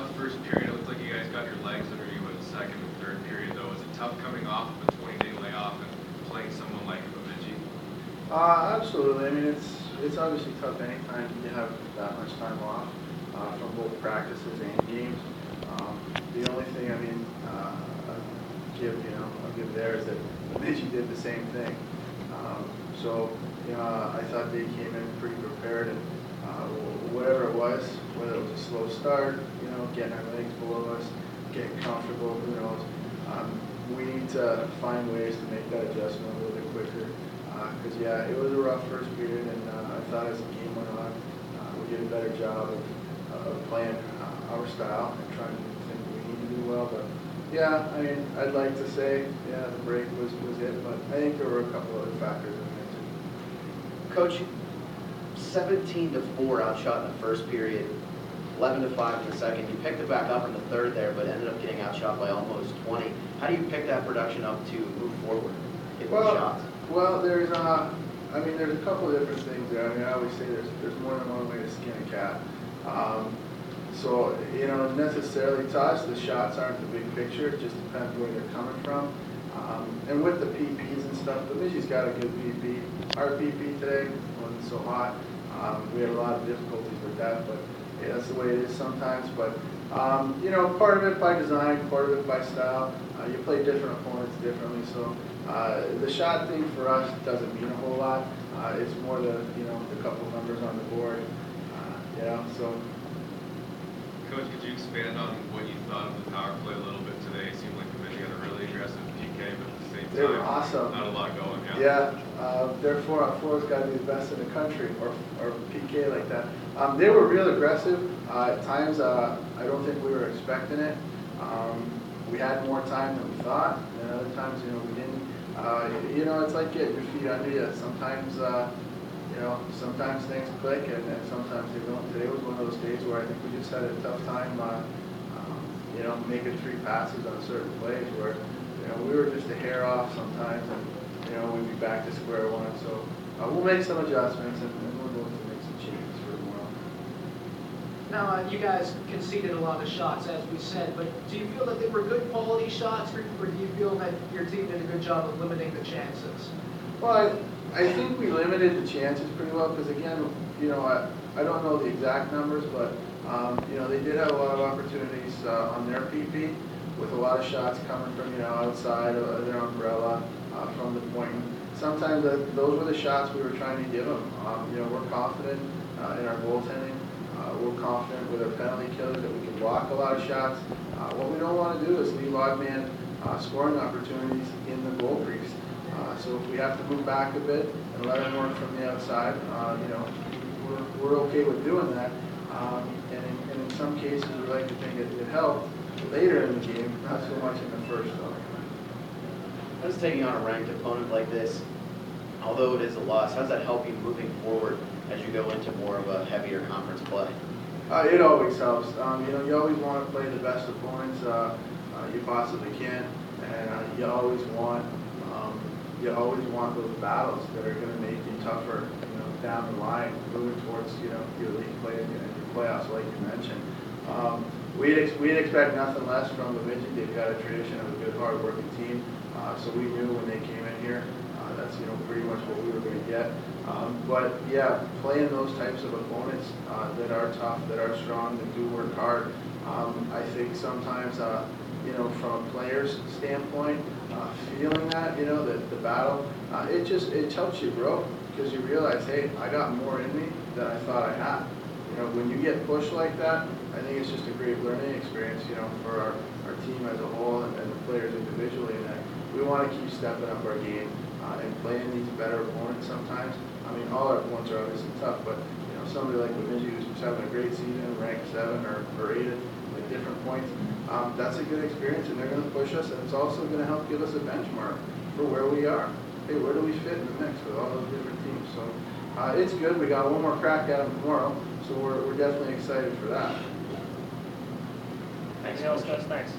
off the first period. It looked like you guys got your legs under you in the second and third period, though. Was it tough coming off of a 20-day layoff and playing someone like Bemidji? Absolutely. I mean, it's obviously tough anytime you have that much time off from both practices and games. The only thing, I mean, I'll give there is that Bemidji did the same thing. So, I thought they came in pretty prepared, and whatever it was, whether it was a slow start, getting our legs below us, getting comfortable, who knows. We need to find ways to make that adjustment a little bit quicker. Because, it was a rough first period, and I thought as the game went on, we did a better job of playing our style and trying to do the things we need to do well. But, I mean, I'd like to say, the break was it, but I think there were a couple other factors in there, too. Coach, 17-4 outshot in the first period, 11-5 in the second. You picked it back up in the third there, but ended up getting outshot by almost 20. How do you pick that production up to move forward, get the shots? Well, there's there's a couple of different things there. I mean, I always say there's more than one way to skin a cat. So, necessarily to us, the shots aren't the big picture. It just depends where they're coming from. And with the PPs and stuff, Bemidji's got a good PP. Our PP today wasn't so hot. We had a lot of difficulties with that, but that's the way it is sometimes. But, part of it by design, part of it by style. You play different opponents differently, so the shot thing for us doesn't mean a whole lot. It's more the couple numbers on the board, so. Coach, could you expand on what you thought of the power play a little bit today? It seemed like Bemidji had a really aggressive PK, but at the same time, they were awesome. Not a lot going. Their 4-on-4's got to be the best in the country, or PK like that. They were real aggressive. At times, I don't think we were expecting it. We had more time than we thought, and other times, we didn't. It's like getting your feet under you. Sometimes, sometimes things click, and sometimes they don't. Today was one of those days where I think we just had a tough time, making 3 passes on certain plays where, we were just a hair off sometimes, and, we'd be back to square one. So we'll make some adjustments, and we're going to make some changes for tomorrow. Now, you guys conceded a lot of shots, as we said, but do you feel that they were good quality shots, or do you feel that your team did a good job of limiting the chances? Well, I think we limited the chances pretty well because, again, I don't know the exact numbers, but, they did have a lot of opportunities on their PP with a lot of shots coming from, outside of their umbrella, from the point. Sometimes those were the shots we were trying to give them. We're confident in our goaltending. We're confident with our penalty killers that we can block a lot of shots. What we don't want to do is leave odd man scoring opportunities in the goal crease. So if we have to move back a bit and let them work from the outside, we're okay with doing that. And in some cases, we like to think it helped later in the game, not so much in the first. How does taking on a ranked opponent like this, although it is a loss, how does that help you moving forward as you go into more of a heavier conference play? It always helps. You always want to play the best opponents you possibly can, and you always want those battles that are going to make you tougher, down the line, moving towards your league play and your playoffs, like you mentioned. We'd expect nothing less from Bemidji. They've got a tradition of a good, hard-working team, so we knew when they came in here that's pretty much what we were going to get. But playing those types of opponents that are tough, that are strong, that do work hard. I think sometimes, from a player's standpoint, feeling that, the battle, it helps you grow because you realize, hey, I got more in me than I thought I had. When you get pushed like that, I think it's just a great learning experience, for our team as a whole and the players individually. And that we want to keep stepping up our game and playing these better opponents sometimes. I mean, all our opponents are obviously tough, but somebody like Bemidji who's having a great season, ranked 7 or 8 at different points, that's a good experience, and they're going to push us, and it's also going to help give us a benchmark for where we are. Hey, where do we fit in the mix with all those different teams? So it's good. We got one more crack at them tomorrow, so we're definitely excited for that. Thanks, guys. Thanks.